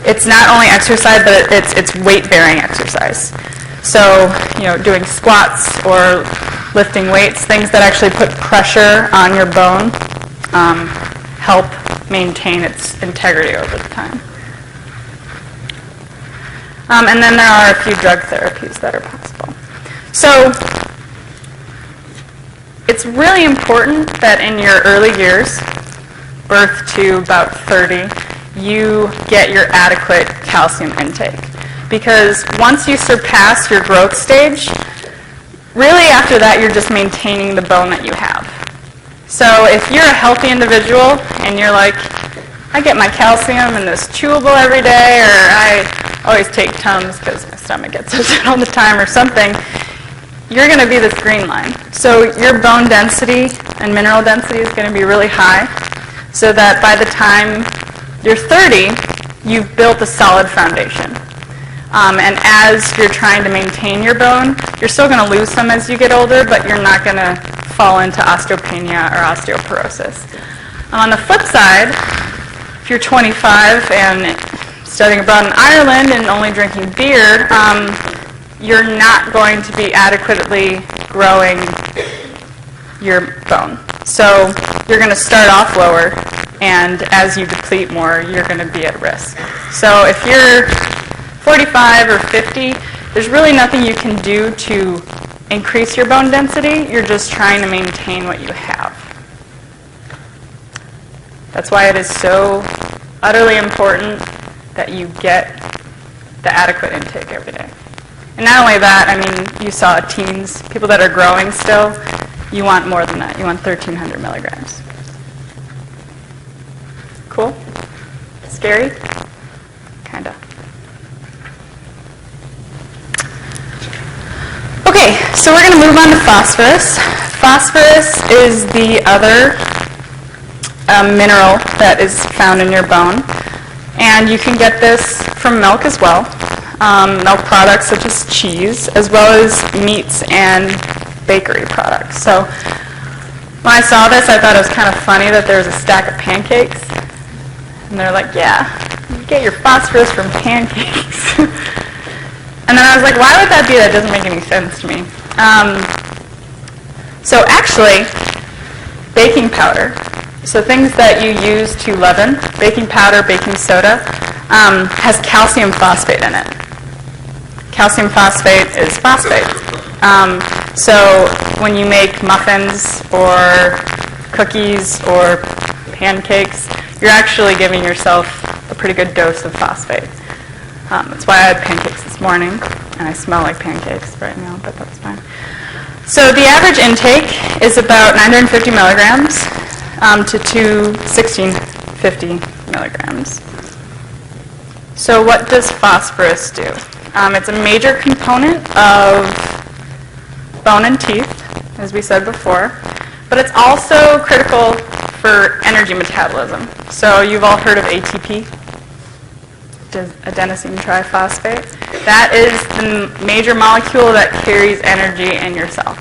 it's not only exercise, but it's weight-bearing exercise. So doing squats or lifting weights, things that actually put pressure on your bone, help maintain its integrity over the time. And then there are a few drug therapies that are possible. So it's really important that in your early years, birth to about 30, you get your adequate calcium intake. Because once you surpass your growth stage, really after that you're just maintaining the bone that you have. So if you're a healthy individual and you're like, I get my calcium in this chewable every day, or I always take Tums because my stomach gets upset all the time or something, you're going to be this green line. So your bone density and mineral density is going to be really high, so that by the time you're 30, you've built a solid foundation. And as you're trying to maintain your bone, you're still going to lose some as you get older, but you're not going to fall into osteopenia or osteoporosis. On the flip side, if you're 25 and studying abroad in Ireland and only drinking beer, you're not going to be adequately growing your bone. So you're going to start off lower And as you deplete more, you're going to be at risk. So if you're 45 or 50, there's really nothing you can do to increase your bone density. You're just trying to maintain what you have. That's why it is so utterly important that you get the adequate intake every day. And not only that, I mean, you saw teens, people that are growing still, you want more than that. You want 1,300 milligrams. Cool? Scary? Kinda. Okay, so we're going to move on to phosphorus. Phosphorus is the other mineral that is found in your bone. And you can get this from milk as well. Milk products such as cheese, as well as meats and bakery products. So when I saw this, I thought it was kind of funny that there was a stack of pancakes. And they're like, yeah, you get your phosphorus from pancakes. And then I was like, why would that be? That doesn't make any sense to me. So actually, baking powder, so things that you use to leaven, baking powder, baking soda, has calcium phosphate in it. Calcium phosphate is phosphate. So when you make muffins or cookies or pancakes, you're actually giving yourself a pretty good dose of phosphate. That's why I had pancakes this morning, and I smell like pancakes right now, but that's fine. So the average intake is about 950 milligrams to 1650 milligrams. So what does phosphorus do? It's a major component of bone and teeth, as we said before, but it's also critical for energy metabolism. So you've all heard of ATP, adenosine triphosphate. That is the major molecule that carries energy in your cell.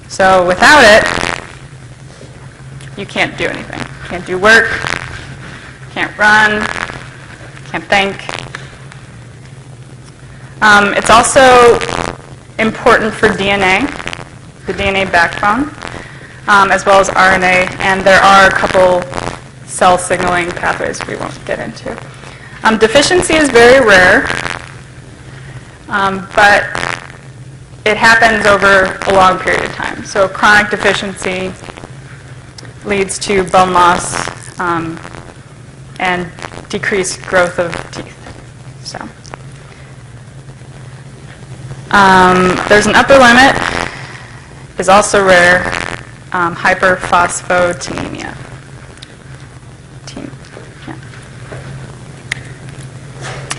So without it, you can't do anything. Can't do work, can't run, can't think. It's also important for DNA, the DNA backbone, as well as RNA, and there are a couple cell signaling pathways we won't get into. Deficiency is very rare, but it happens over a long period of time. So chronic deficiency leads to bone loss and decreased growth of teeth. So there's an upper limit, is also rare, hyperphosphatemia.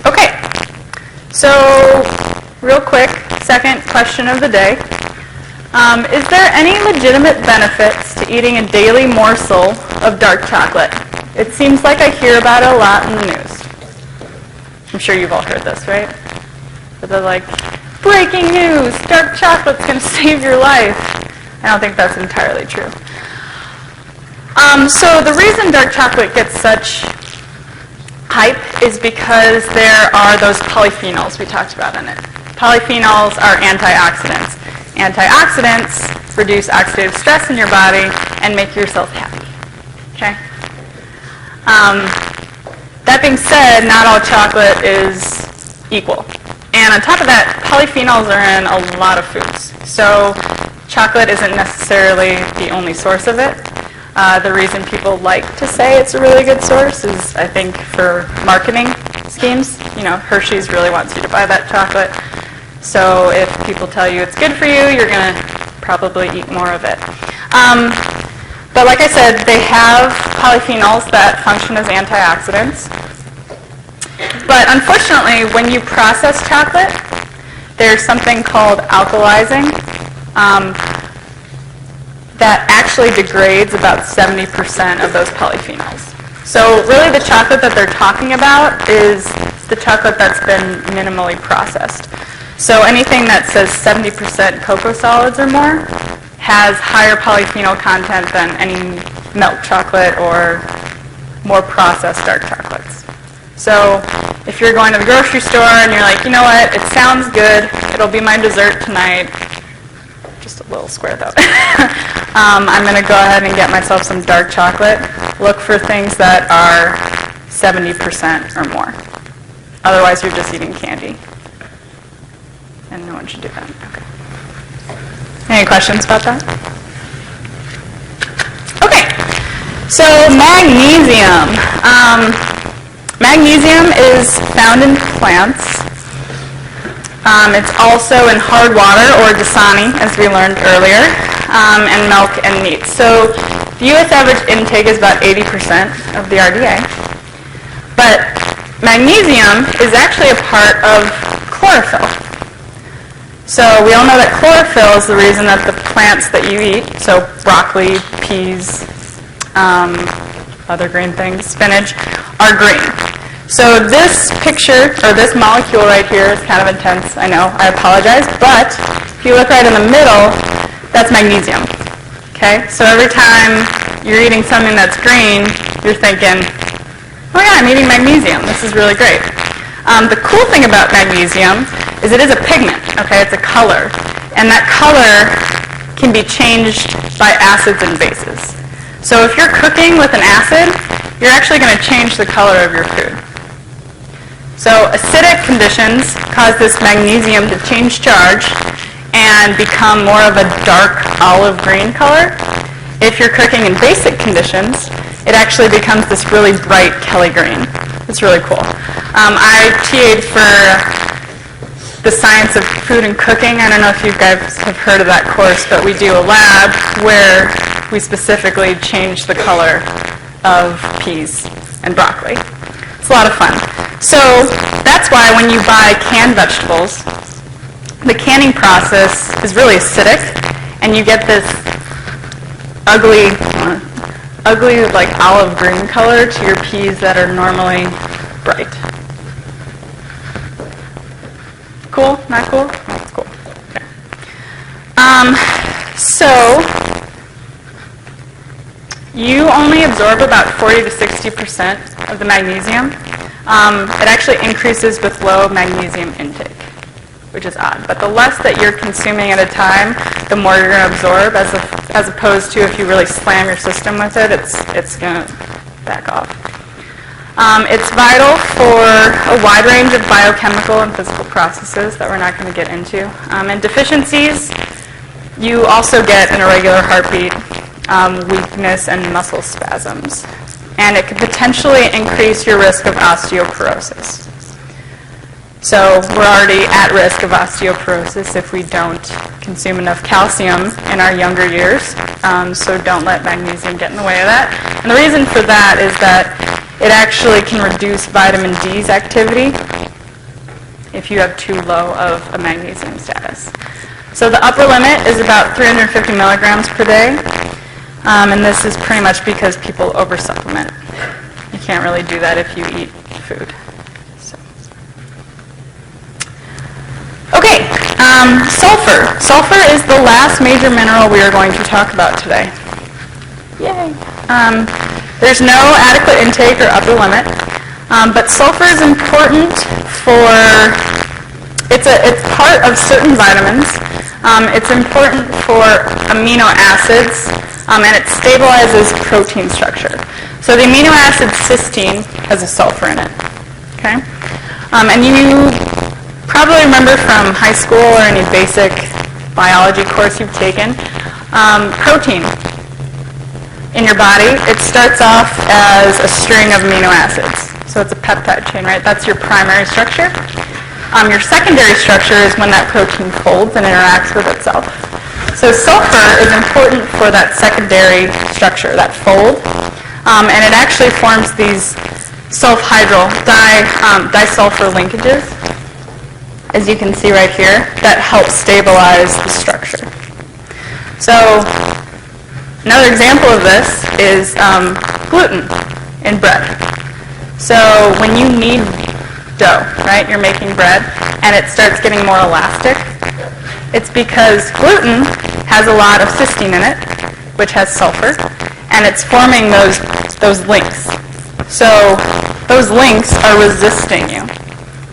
Okay, so real quick, second question of the day. Is there any legitimate benefits to eating a daily morsel of dark chocolate? It seems like I hear about it a lot in the news. I'm sure you've all heard this, right? But they're like, breaking news, dark chocolate's going to save your life. I don't think that's entirely true. So the reason dark chocolate gets such hype is because there are those polyphenols we talked about in it. Polyphenols are antioxidants. Antioxidants reduce oxidative stress in your body and make your cells happy. Okay? That being said, not all chocolate is equal. And on top of that, polyphenols are in a lot of foods. So chocolate isn't necessarily the only source of it. The reason people like to say it's a really good source is, I think, for marketing schemes. You know, Hershey's really wants you to buy that chocolate. So if people tell you it's good for you, you're going to probably eat more of it. But like I said, they have polyphenols that function as antioxidants. But unfortunately, when you process chocolate, there's something called alkalizing that actually degrades about 70% of those polyphenols. So really the chocolate that they're talking about is the chocolate that's been minimally processed. So anything that says 70% cocoa solids or more has higher polyphenol content than any milk chocolate or more processed dark chocolates. So if you're going to the grocery store and you're like, you know what, it sounds good, it'll be my dessert tonight, just a little square though. I'm going to go ahead and get myself some dark chocolate. Look for things that are 70% or more. Otherwise, you're just eating candy. And no one should do that. Okay. Any questions about that? Okay. So magnesium. Magnesium is found in plants. It's also in hard water, or Dasani, as we learned earlier, and milk and meat. So the U.S. average intake is about 80% of the RDA. But magnesium is actually a part of chlorophyll. So we all know that chlorophyll is the reason that the plants that you eat, so broccoli, peas, other green things, spinach, are green. So this picture, or this molecule right here is kind of intense, I know, I apologize, but if you look right in the middle, that's magnesium. Okay, so every time you're eating something that's green, you're thinking, oh yeah, I'm eating magnesium, this is really great. The cool thing about magnesium is it is a pigment, okay, it's a color, and that color can be changed by acids and bases. So if you're cooking with an acid, you're actually going to change the color of your food. So acidic conditions cause this magnesium to change charge and become more of a dark olive green color. If you're cooking in basic conditions, it actually becomes this really bright Kelly green. It's really cool. I TA'd for the science of food and cooking. I don't know if you guys have heard of that course, but we do a lab where we specifically change the color of peas and broccoli. It's a lot of fun. So that's why when you buy canned vegetables, the canning process is really acidic, and you get this ugly like olive green color to your peas that are normally bright. Cool? Not cool? Oh, it's cool. Okay. So you only absorb about 40 to 60% of the magnesium. It actually increases with low magnesium intake, which is odd. But the less that you're consuming at a time, the more you're going to absorb, as opposed to if you really slam your system with it, it's going to back off. It's vital for a wide range of biochemical and physical processes that we're not going to get into. In deficiencies, you also get an irregular heartbeat, weakness, and muscle spasms. And it could potentially increase your risk of osteoporosis. So we're already at risk of osteoporosis if we don't consume enough calcium in our younger years. So don't let magnesium get in the way of that. And the reason for that is that it actually can reduce vitamin D's activity if you have too low of a magnesium status. So the upper limit is about 350 milligrams per day. And this is pretty much because people over-supplement. You can't really do that if you eat food. So. Okay, sulfur. Sulfur is the last major mineral we are going to talk about today. Yay. There's no adequate intake or upper limit, but sulfur is important for, it's part of certain vitamins. It's important for amino acids, and it stabilizes protein structure. So the amino acid cysteine has a sulfur in it. Okay? And you probably remember from high school or any basic biology course you've taken, protein in your body, it starts off as a string of amino acids. So it's a peptide chain, right? That's your primary structure. Your secondary structure is when that protein folds and interacts with itself. So sulfur is important for that secondary structure, that fold, and it actually forms these sulfhydryl disulfur linkages, as you can see right here, that help stabilize the structure. So another example of this is gluten in bread. So when you knead dough, right, you're making bread, and it starts getting more elastic, it's because gluten has a lot of cysteine in it, which has sulfur, and it's forming those links. So those links are resisting you.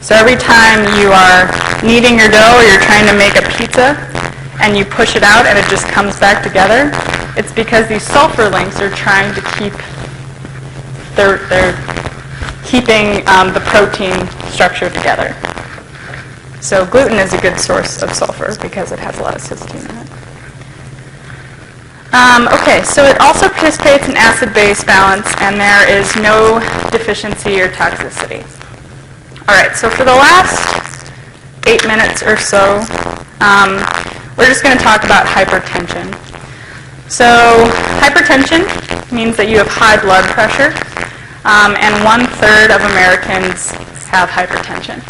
So every time you are kneading your dough or you're trying to make a pizza and you push it out and it just comes back together, It's because these sulfur links are trying to keep, they're keeping the protein structure together. So gluten is a good source of sulfur because it has a lot of cysteine in it. Okay, so it also participates in acid-base balance, and there is no deficiency or toxicity. All right, so for the last 8 minutes or so, we're just going to talk about hypertension. So hypertension means that you have high blood pressure, and 1/3 of Americans have hypertension.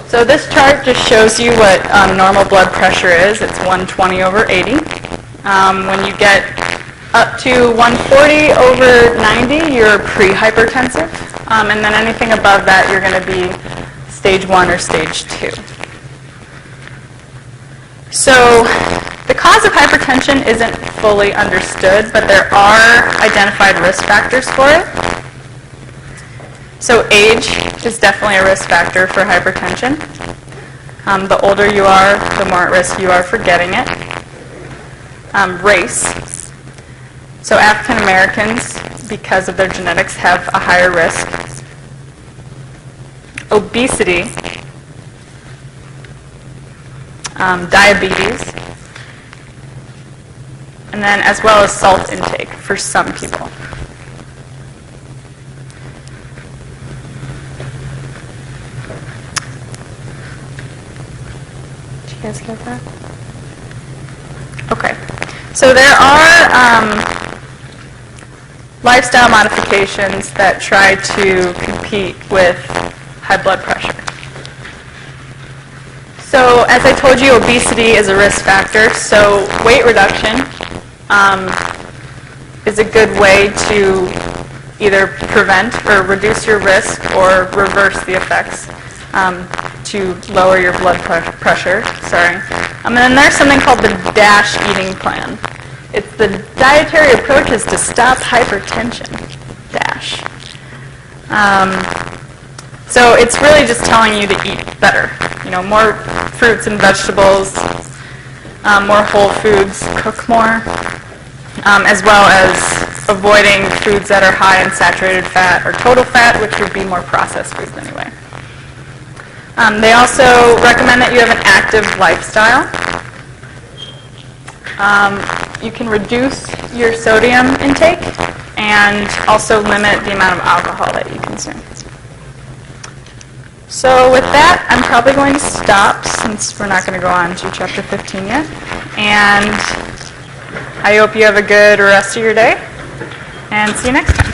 So this chart just shows you what normal blood pressure is. It's 120/80. When you get up to 140/90, you're pre-hypertensive. And then anything above that, you're going to be stage 1 or stage 2. So the cause of hypertension isn't fully understood, but there are identified risk factors for it. So age is definitely a risk factor for hypertension. The older you are, the more at risk you are for getting it. Race. So African Americans, because of their genetics, have a higher risk. Obesity. Diabetes. And then as well as salt intake for some people. Did you guys get that? Okay. So there are lifestyle modifications that try to compete with high blood pressure. So as I told you, obesity is a risk factor. So weight reduction is a good way to either prevent or reduce your risk or reverse the effects to lower your blood pressure. And then there's something called the DASH eating plan. It's the dietary approaches to stop hypertension. DASH. So it's really just telling you to eat better. You know, more fruits and vegetables, more whole foods, cook more, as well as avoiding foods that are high in saturated fat or total fat, which would be more processed foods anyway. They also recommend that you have an active lifestyle. You can reduce your sodium intake and also limit the amount of alcohol that you consume. So with that, I'm probably going to stop since we're not going to go on to chapter 15 yet. And I hope you have a good rest of your day, and see you next time.